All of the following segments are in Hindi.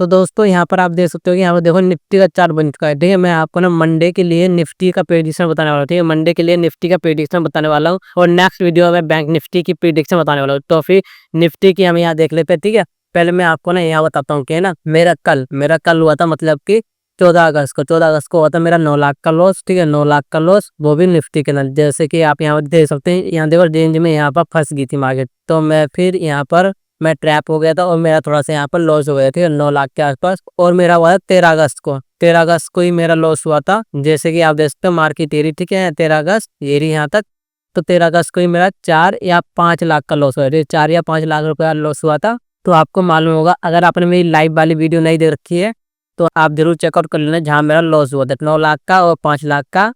तो दोस्तों यहाँ पर आप देख सकते हो कि यहाँ पर देखो निफ्टी का चार्ट बन चुका है। ठीक है, मैं आपको ना मंडे के लिए निफ्टी का प्रेडिक्शन बताने वाला हूँ। ठीक है, मंडे के लिए निफ्टी का प्रेडिक्शन बताने वाला हूँ और नेक्स्ट वीडियो में बैंक निफ्टी की प्रेडिक्शन बताने वाला हूँ। तो फिर निफ्टी की हम यहाँ देख लेते हैं। ठीक है, पहले मैं आपको ना यहाँ बताता हूँ कि ना मेरा कल हुआ था, मतलब कि 14 अगस्त को हुआ था मेरा 9 लाख का लॉस। ठीक है, 9 लाख का लॉस, वो भी निफ्टी के अंदर। जैसे कि आप यहाँ देख सकते हैं, यहाँ देखो रेंज में यहाँ पर फंस गई थी मार्केट, तो मैं फिर यहाँ पर मैं ट्रैप हो गया था और मेरा थोड़ा सा यहाँ पर लॉस हो गया। ठीक है, 9 लाख के आसपास। और मेरा हुआ था 13 अगस्त को ही मेरा लॉस हुआ था। जैसे कि आप देख सकते हो मार्केट एरी, ठीक है, 13 अगस्त ये रही यहाँ तक। तो 13 अगस्त को ही मेरा 4 या 5 लाख का लॉस हुआ था, 4 या 5 लाख रुपए का लॉस हुआ था। तो आपको मालूम होगा, अगर आपने मेरी लाइव वाली वीडियो नहीं देख रखी है तो आप जरूर चेकआउट कर लेना, जहाँ मेरा लॉस हुआ था 9 लाख का और 5 लाख का,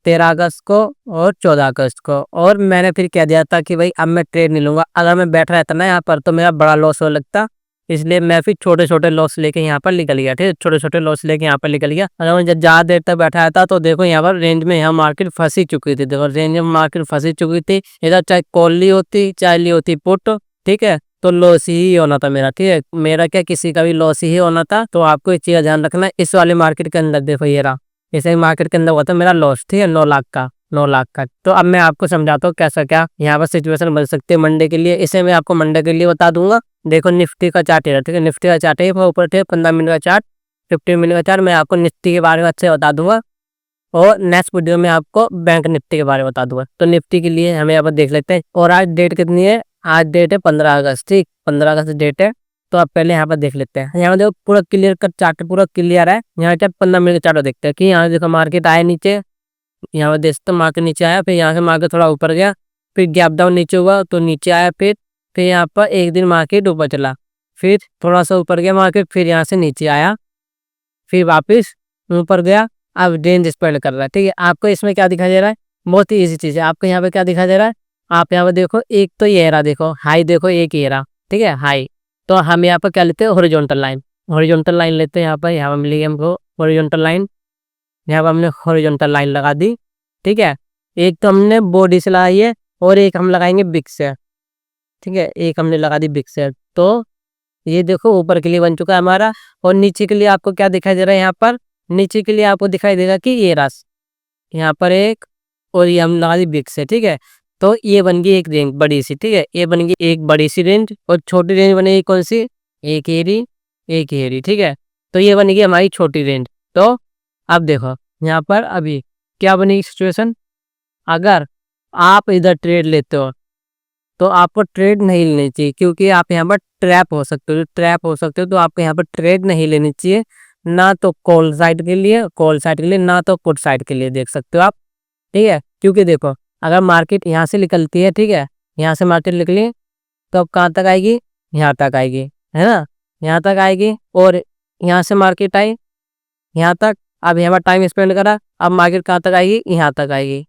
13 अगस्त को और 14 अगस्त को। और मैंने फिर कह दिया था कि भाई अब मैं ट्रेड नहीं लूंगा। अगर मैं बैठ रहता ना यहाँ पर तो मेरा बड़ा लॉस हो लगता, इसलिए मैं फिर छोटे छोटे लॉस लेके यहाँ पर निकल गया। ठीक है, छोटे छोटे लॉस लेके यहाँ पर निकल गया। अगर मैं ज़्यादा देर तक बैठा था तो देखो यहाँ पर रेंज में यहाँ मार्केट फंसी चुकी थी। देखो रेंज में मार्केट फंसी चुकी थी, इधर चाहे कॉल ली होती चाहे ली होती पुट, ठीक है, तो लॉस ही होना था मेरा। ठीक है, मेरा क्या किसी का भी लॉस ही होना था। तो आपको इस चीज़ का ध्यान रखना है। इस वाले मार्केट के अंदर देखो ये रहा, इसे मार्केट के अंदर हुआ था मेरा लॉस। ठीक है, 9 लाख का। तो अब मैं आपको समझाता हूँ कैसा क्या यहाँ पर सिचुएशन बन सकती है मंडे के लिए। इसे मैं आपको मंडे के लिए बता दूंगा। देखो निफ्टी का चार्ट है, ठीक है, निफ्टी का चार्ट है ऊपर, थे 15 मिनट का चार्ट, 15 मिनट का चार्ट। मैं आपको निफ्टी के बारे में अच्छे बता दूंगा और नेक्स्ट वीडियो में आपको बैंक निफ्टी के बारे में बता दूंगा। तो निफ्टी के लिए हमें यहाँ पर देख लेते हैं। और आज डेट कितनी है? आज डेट है 15 अगस्त। ठीक, 15 अगस्त डेट है। तो आप पहले यहाँ पर देख लेते हैं। यहाँ देखो पूरा क्लियर कट चार्ट, पूरा क्लियर है। यहाँ चाहे 15 मिनट का चार्ट देखते हैं कि यहाँ देखो मार्केट आए नीचे, यहाँ पर देखते मार्केट नीचे आया, फिर यहाँ से मार्केट थोड़ा ऊपर गया, फिर गैप डाउन नीचे हुआ तो नीचे आया, फिर यहाँ पर एक दिन मार्केट ऊपर चला, फिर थोड़ा सा ऊपर गया मार्केट, फिर यहाँ से नीचे आया, फिर वापस ऊपर गया। अब रेंज स्पेंड कर रहा है। ठीक है, आपको इसमें क्या दिखाई दे रहा है? बहुत ही इजी चीज़ है। आपको यहाँ पे क्या दिखाई दे रहा है? आप यहाँ पे देखो, एक तो ये रहा, देखो हाई, देखो एक ये रहा, ठीक है, हाई। तो हम यहाँ पर क्या लेते हैं? हॉरिजॉन्टल लाइन, हॉरिजॉन्टल लाइन लेते हैं। यहाँ पर मिली हमको हॉरिजॉन्टल लाइन, यहाँ पर हमने हॉरिजॉन्टल लाइन लगा दी। ठीक है, एक तो हमने बॉडी से लगाई है और एक हम लगाएंगे बिग से। ठीक है, एक हमने लगा दी बिग से। तो ये देखो ऊपर के लिए बन चुका है हमारा। और नीचे के लिए आपको क्या दिखाई दे रहा है? यहाँ पर नीचे के लिए आपको दिखाई देगा कि ये रास यहाँ पर एक, और ये हम लगा दी बिग से। ठीक है, तो ये बन गई एक रेंज बड़ी सी। ठीक है, ये बन गई एक बड़ी सी रेंज और छोटी रेंज बनेगी कौन सी? एक एरी, एक एरी। ठीक है, तो ये बनेगी हमारी छोटी रेंज। तो अब देखो यहाँ पर अभी क्या बनेगी सिचुएशन? अगर आप इधर ट्रेड लेते हो तो आपको ट्रेड नहीं लेनी चाहिए, क्योंकि आप यहाँ पर ट्रैप हो सकते हो। तो आपको यहाँ पर ट्रेड नहीं लेनी चाहिए, ना तो कॉल साइड के लिए, ना तो पुट साइड के लिए, देख सकते हो आप। ठीक है, क्योंकि देखो अगर मार्केट यहाँ से निकलती है, ठीक है, यहाँ से मार्केट निकली तो अब कहाँ तक आएगी? यहाँ तक आएगी, है ना, यहाँ तक आएगी। और यहाँ से मार्केट आई यहाँ तक, अब यहाँ पर टाइम स्पेंड करा, अब मार्केट कहाँ तक आएगी? यहाँ तक आएगी।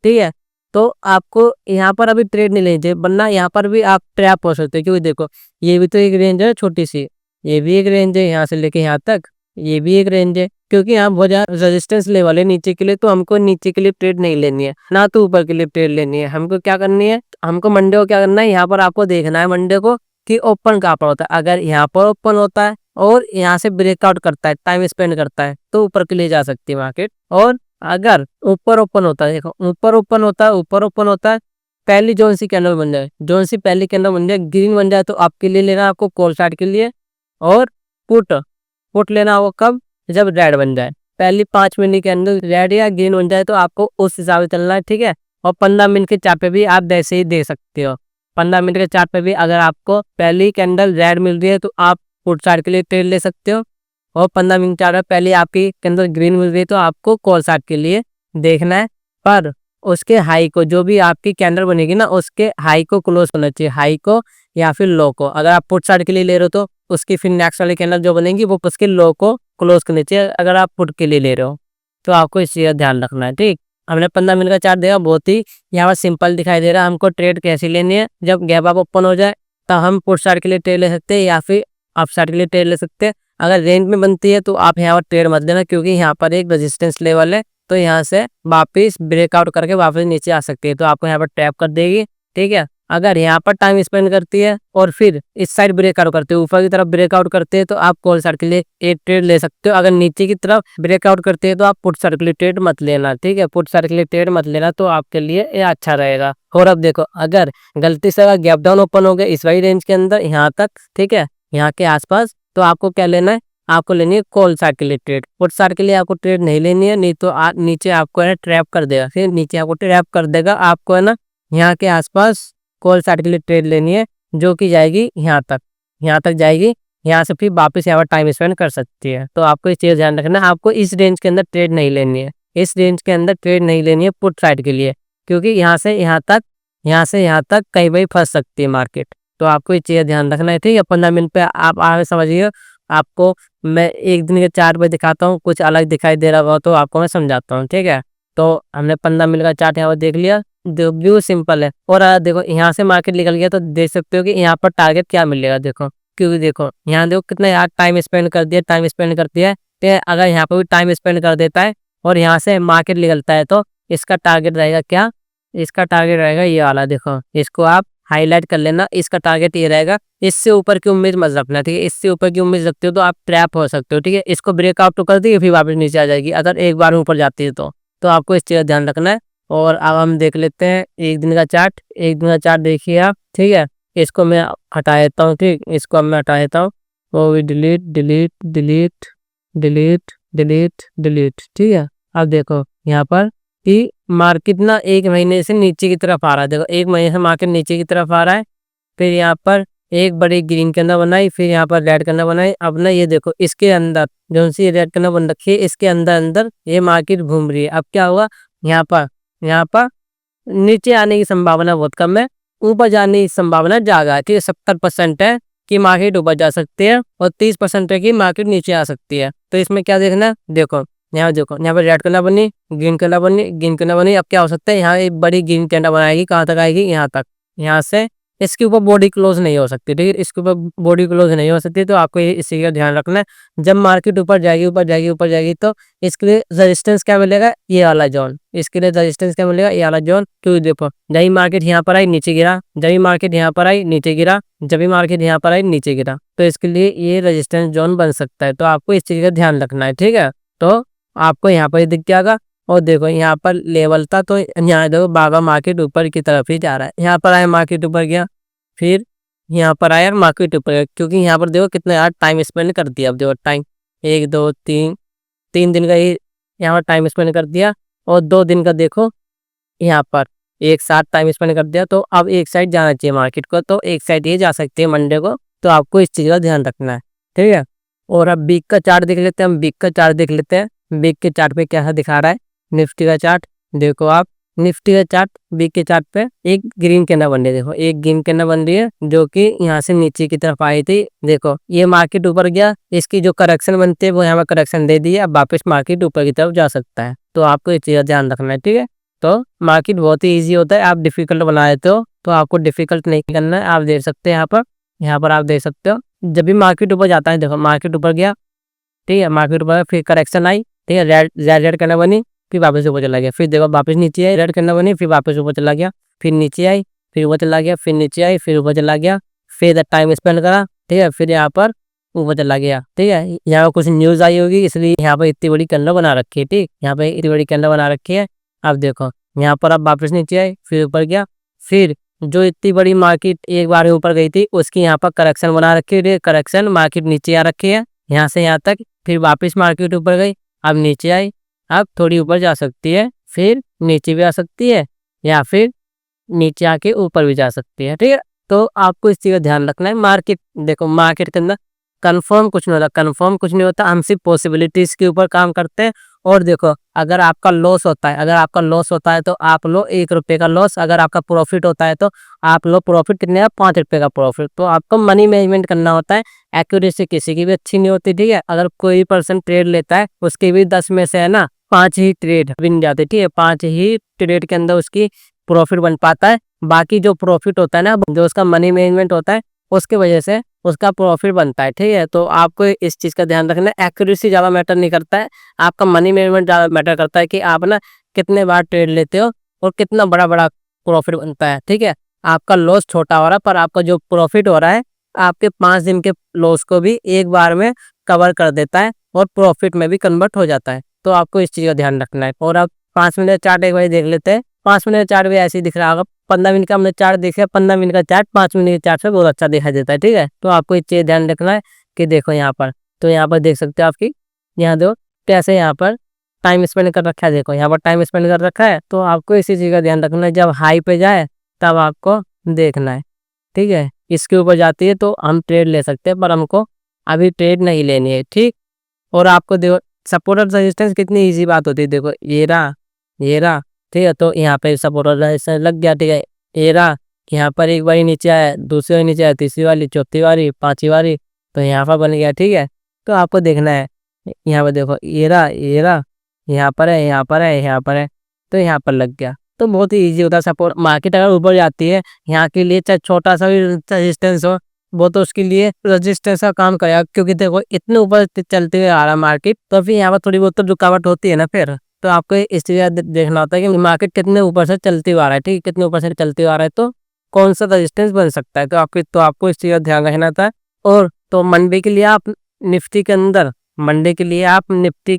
ठीक है, तो आपको यहाँ पर अभी ट्रेड नहीं लेनी चाहिए, वरना यहाँ पर भी आप ट्रैप हो सकते हो। क्योंकि देखो ये भी तो एक रेंज है छोटी सी, ये भी एक रेंज है, यहाँ से लेके यहाँ तक ये भी एक रेंज है। क्योंकि यहाँ बहुत ज़्यादा रेजिस्टेंस लेवल है नीचे के लिए, तो हमको नीचे के लिए ट्रेड नहीं लेनी है, ना तो ऊपर के लिए ट्रेड लेनी है। हमको क्या करनी है? हमको मंडे को क्या करना है? यहाँ पर आपको देखना है मंडे को कि ओपन कहाँ पर होता है। अगर यहाँ पर ओपन होता है और यहाँ से ब्रेकआउट करता है, टाइम स्पेंड करता है, तो ऊपर के लिए जा सकती है मार्केट। और अगर ऊपर ओपन होता है, देखो ऊपर ओपन होता है, पहली जोन सी कैंडल बन जाए, पहली कैंडल बन जाए, ग्रीन बन जाए, तो आपके लिए लेना आपको कॉल साइड के लिए। और पुट लेना हो कब? जब रेड बन जाए, पहली 5 मिनट की कैंडल रेड या ग्रीन बन जाए, तो आपको उस हिसाब से चलना है। ठीक है, और 15 मिनट के चार्ट पे भी आप वैसे ही दे सकते हो। 15 मिनट के चार्ट पे भी अगर आपको पहली कैंडल रेड मिल रही है तो आप पुट साइड के लिए ट्रेड ले सकते हो, और 15 मिनट चार्ट में पहले आपकी कैंडल ग्रीन मिल रही है तो आपको कॉल साइड के लिए देखना है। पर उसके हाई को, जो भी आपकी कैंडल बनेगी ना, उसके हाई को क्लोज करना चाहिए, हाई को या फिर लो को। अगर आप पुट साइड के लिए ले रहे हो तो उसकी फिर नेक्स्ट वाली कैंडल जो बनेगी वो उसके लो को क्लोज करनी चाहिए। अगर आप पुट के लिए ले रहे हो तो आपको इस चीज़ का ध्यान रखना है। ठीक, हमने 15 मिनट का चार्ट देखा, बहुत ही यहाँ पर सिंपल दिखाई दे रहा है। हमको ट्रेड कैसी लेनी है? जब गैप अप ओपन हो जाए तब हम पुट साइड के लिए ट्रेड ले सकते हैं या फिर अप साइड के लिए ट्रेड ले सकते हैं। अगर रेंज में बनती है तो आप यहाँ पर ट्रेड मत लेना, क्योंकि यहाँ पर एक रेजिस्टेंस लेवल है, तो यहाँ से वापस ब्रेकआउट करके वापस नीचे आ सकती है, तो आपको यहाँ पर ट्रैप कर देगी। ठीक है, अगर यहाँ पर टाइम स्पेंड करती है और फिर इस साइड ब्रेकआउट करते हो, ऊपर की तरफ ब्रेकआउट करते हैं, तो आप कॉल साइड के लिए एक ट्रेड ले सकते हो। अगर नीचे की तरफ ब्रेकआउट करते हैं तो आप पुट साइड के लिए ट्रेड मत लेना, ठीक है, पुट साइड के लिए ट्रेड मत लेना, तो आपके लिए ये अच्छा रहेगा। और अब देखो, अगर गलती से अगर गैप डाउन ओपन हो गया इस वाली रेंज के अंदर यहाँ तक, ठीक है, यहाँ के आसपास, तो आपको क्या लेना है, आपको लेनी है कॉल साइड के लिए ट्रेड। पुट साइड के लिए आपको ट्रेड नहीं लेनी है, नहीं तो नीचे आपको है ना ट्रैप कर देगा, फिर नीचे आपको ट्रैप कर देगा, आपको है ना यहाँ के आसपास कॉल साइड के लिए ट्रेड लेनी है, जो कि जाएगी यहाँ तक जाएगी, यहाँ से फिर वापस यहाँ पर टाइम स्पेंड कर सकती है। तो आपको इस चीज़ ध्यान रखना है, आपको इस रेंज के अंदर ट्रेड नहीं लेनी है, इस रेंज के अंदर ट्रेड नहीं लेनी है पुट साइड के लिए, क्योंकि यहाँ से यहाँ तक कहीं भी फंस सकती है मार्केट। तो आपको ये चीज़ ध्यान रखना है, ठीक है। 15 मिनट पे आप आगे समझिए, आपको मैं एक दिन के चार्ट पे दिखाता हूँ, कुछ अलग दिखाई दे रहा हो तो आपको मैं समझाता हूँ, ठीक है। तो हमने 15 मिनट का चार्ट यहाँ पर देख लिया, व्यू सिंपल है। और देखो यहाँ से मार्केट निकल गया तो देख सकते हो कि यहाँ पर टारगेट क्या मिलेगा, देखो, क्योंकि देखो यहाँ देखो कितना यार टाइम स्पेंड कर दिया, तो अगर यहाँ पर भी टाइम स्पेंड कर देता है और यहाँ से मार्केट निकलता है तो इसका टारगेट रहेगा क्या, इसका टारगेट रहेगा ये वाला, देखो इसको आप हाईलाइट कर लेना, इसका टारगेट ये रहेगा। इससे ऊपर की उम्मीद मत रखना, ठीक है, इससे ऊपर की उम्मीद रखते हो तो आप ट्रैप हो सकते हो, ठीक है। इसको ब्रेकआउट तो कर दी फिर वापस नीचे आ जाएगी अगर एक बार ऊपर जाती है तो आपको इस चीज़ का ध्यान रखना है। और अब हम देख लेते हैं एक दिन का चार्ट। एक दिन का चार्ट देखिए आप, ठीक है, इसको मैं हटा देता हूँ, ठीक, इसको अब मैं हटा देता हूँ, वो भी delete delete delete delete delete delete, ठीक है। अब देखो यहाँ पर कि मार्केट ना एक महीने से नीचे की तरफ आ रहा है, देखो एक महीने से मार्केट नीचे की तरफ आ रहा है, फिर यहाँ पर एक बड़ी ग्रीन कैंडल बनाई, फिर यहाँ पर रेड कैंडल बनाई। अब ना ये देखो इसके अंदर जो सी रेड कैंडल बन रखी है, इसके अंदर अंदर ये मार्केट घूम रही है। अब क्या हुआ, यहाँ पर नीचे आने की संभावना बहुत कम है, ऊपर जाने की संभावना ज्यादा है, ठीक है। 70% है कि मार्केट ऊपर जा सकती है और 30% है कि मार्केट नीचे आ सकती है। तो इसमें क्या देखना है, देखो यहाँ पर रेड कलर बनी, ग्रीन कलर बनी। अब क्या हो सकता है, यहाँ एक बड़ी ग्रीन कैंडल बनाएगी, कहाँ तक आएगी, यहाँ तक, यहाँ से इसके ऊपर बॉडी क्लोज नहीं हो सकती, ठीक है, इसके ऊपर बॉडी क्लोज नहीं हो सकती। तो आपको इसी का ध्यान रखना है। जब मार्केट ऊपर जाएगी तो इसके लिए रेजिस्टेंस क्या मिलेगा, ये वाला जोन, इसके लिए रेजिस्टेंस क्या मिलेगा, ये वाला जोन। क्योंकि देखो जब ही मार्केट यहाँ पर आई नीचे गिरा, जब ही मार्केट यहाँ पर आई नीचे गिरा, जब भी मार्केट यहाँ पर आई नीचे गिरा, तो इसके लिए ये रेजिस्टेंस जोन बन सकता है। तो आपको इस चीज का ध्यान रखना है, ठीक है। तो आपको यहाँ पर दिख जाएगा। और देखो यहाँ पर लेवल था, तो यहाँ देखो बाबा मार्केट ऊपर की तरफ ही जा रहा है, यहाँ पर आया मार्केट ऊपर गया, फिर यहाँ पर आया मार्केट ऊपर गया, क्योंकि यहाँ पर देखो कितना यार टाइम स्पेंड कर दिया। अब देखो टाइम 1 2 3 दिन का ही यहाँ पर टाइम स्पेंड कर दिया, और 2 दिन का देखो यहाँ पर एक साथ टाइम स्पेंड कर दिया। तो अब एक साइड जाना चाहिए मार्केट को, तो एक साइड ये जा सकती है मंडे को। तो आपको इस चीज़ का ध्यान रखना है, ठीक है। और अब वीक का चार्ट देख लेते हैं, हम वीक का चार्ट देख लेते हैं। वीक के चार्ट पे क्या दिखा रहा है, निफ्टी का चार्ट देखो आप, निफ्टी का चार्ट वीक के चार्ट पे एक ग्रीन कैंडल बन रही है, देखो एक ग्रीन कैंडल बन रही है जो कि यहाँ से नीचे की तरफ आई थी। देखो ये मार्केट ऊपर गया, इसकी जो करेक्शन बनती है वो यहाँ पर करेक्शन दे दी है, अब वापस मार्केट ऊपर की तरफ जा सकता है। तो आपको इस चीज़ का ध्यान रखना है, ठीक है। तो मार्केट बहुत ही ईजी होता है, आप डिफिकल्ट बना देते हो, तो आपको डिफिकल्ट नहीं करना है। आप देख सकते हैं यहाँ पर आप देख सकते हो, जब भी मार्केट ऊपर जाता है, देखो मार्केट ऊपर गया, ठीक है, मार्केट ऊपर फिर करेक्शन आई, ठीक है, रेड कैंडल बनी, फिर वापस ऊपर चला गया, फिर देखो वापस नीचे आई, रेड कैंडल बनी, फिर वापस ऊपर चला गया, फिर नीचे आई, फिर ऊपर चला गया, फिर नीचे आई, फिर ऊपर चला गया, फिर टाइम स्पेंड करा, ठीक है, फिर यहाँ पर ऊपर चला गया, ठीक है। यहाँ पर कुछ न्यूज़ आई होगी इसलिए यहाँ पर इतनी बड़ी कैंडल बना रखी है, ठीक, यहाँ पर इतनी बड़ी कैंडल बना रखी है। अब देखो यहाँ पर अब वापस नीचे आई, फिर ऊपर गया, फिर जो इतनी बड़ी मार्केट एक बार ऊपर गई थी उसकी यहाँ पर करेक्शन बना रखी है, करेक्शन मार्केट नीचे आ रखी है यहाँ से यहाँ तक, फिर वापस मार्केट ऊपर गई, अब नीचे आई, अब थोड़ी ऊपर जा सकती है, फिर नीचे भी आ सकती है, या फिर नीचे आके ऊपर भी जा सकती है, ठीक है। तो आपको इस चीज़ का ध्यान रखना है। मार्केट देखो मार्केट के अंदर कंफर्म कुछ नहीं होता, हम सिर्फ पॉसिबिलिटीज के ऊपर काम करते हैं। और देखो अगर आपका लॉस होता है तो आप लो 1 रुपये का लॉस, अगर आपका प्रॉफिट होता है तो आप लो प्रॉफिट कितने का, 5 रुपये का प्रॉफिट। तो आपको मनी मैनेजमेंट करना होता है, एक्यूरेसी किसी की भी अच्छी नहीं होती, ठीक है। अगर कोई पर्सन ट्रेड लेता है उसके भी 10 में से है ना 5 ही ट्रेड बिन जाते, ठीक है, 5 ही ट्रेड के अंदर उसकी प्रॉफिट बन पाता है। बाकी जो प्रॉफिट होता है ना, जो उसका मनी मैनेजमेंट होता है, उसके वजह से उसका प्रॉफिट बनता है, ठीक है। तो आपको इस चीज़ का ध्यान रखना है, एक्यूरेसी ज़्यादा मैटर नहीं करता है, आपका मनी मैनेजमेंट ज़्यादा मैटर करता है कि आप ना कितने बार ट्रेड लेते हो और कितना बड़ा बड़ा प्रॉफिट बनता है, ठीक है। आपका लॉस छोटा हो रहा है, पर आपका जो प्रॉफिट हो रहा है आपके 5 दिन के लॉस को भी एक बार में कवर कर देता है और प्रॉफिट में भी कन्वर्ट हो जाता है। तो आपको इस चीज़ का ध्यान रखना है। और आप 5 मिनट चार्ट एक बार देख लेते हैं। 5 मिनट चार्ट भी ऐसे ही दिख रहा होगा। 15 मिनट का हमने चार्ट देखा, 15 मिनट का चार्ट 5 मिनट के चार्ट से बहुत अच्छा दिखाई देता है, ठीक है। तो आपको इस चीज़ ध्यान रखना है कि देखो यहाँ पर, तो यहाँ पर देख सकते हो आपकी, यहाँ देखो कैसे यहाँ पर टाइम स्पेंड कर रखा है। देखो यहाँ पर टाइम स्पेंड कर रखा है। तो आपको इसी चीज़ का ध्यान रखना है, जब हाई पे जाए तब आपको देखना है, ठीक है। इसके ऊपर जाती है तो हम ट्रेड ले सकते हैं, पर हमको अभी ट्रेड नहीं लेनी है, ठीक। और आपको देखो सपोर्ट और रेजिस्टेंस कितनी इजी बात होती है। देखो ये रहा, ठीक है। तो यहाँ पे सपोर्ट और रेजिस्टेंस लग गया, ठीक है। ये रहा, यहाँ पर एक बारी नीचे आया, दूसरी बारी नीचे आया, तीसरी वाली, चौथी बारी, पांचवी बारी, तो यहाँ पर बन गया, ठीक है। तो आपको देखना है, यहाँ पर देखो ये रहा, यहाँ पर है, यहाँ पर है, यहाँ पर है, तो यहाँ पर लग गया। तो बहुत ही ईज़ी होता है सपोर्ट। मार्केट अगर ऊपर जाती है, यहाँ के लिए चाहे छोटा सा भी रेजिस्टेंस हो, वो तो उसके लिए रेजिस्टेंस का काम करेगा, क्योंकि देखो इतने ऊपर चलते हुए आ रहा मार्केट, तो फिर यहाँ पर थोड़ी बहुत तो रुकावट होती है ना फिर। तो आपको इस चीज़ का देखना होता है कि मार्केट कितने ऊपर से चलते हुए आ रहा है, ठीक है, कितने ऊपर से चलते हुए आ रहा है, तो कौन सा रेजिस्टेंस बन सकता है। तो आपको इस चीज़ का ध्यान रखना था। और तो मंडे के लिए आप निफ्टी के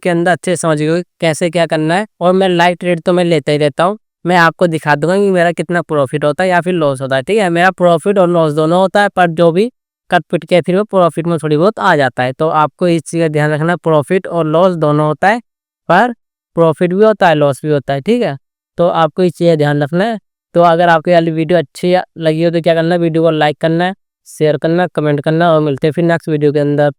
अंदर अच्छे से समझ गए कैसे क्या करना है। और मैं लाइव ट्रेड तो मैं लेता ही रहता हूँ। मैं आपको दिखा दूंगा कि मेरा कितना प्रॉफिट होता है या फिर लॉस होता है, ठीक है। मेरा प्रॉफिट और लॉस दोनों होता है, पर जो भी कट पिट के फिर वो प्रॉफिट में थोड़ी बहुत आ जाता है। तो आपको इस चीज़ का ध्यान रखना, प्रॉफिट और लॉस दोनों होता है, पर प्रॉफिट भी होता है, लॉस भी होता है, ठीक है। तो आपको इस चीज़ का ध्यान रखना है। तो अगर आपको ये वीडियो अच्छी लगी हो तो क्या करना है, वीडियो को लाइक करना है, शेयर करना, कमेंट करना, और मिलते हैं फिर नेक्स्ट वीडियो के अंदर।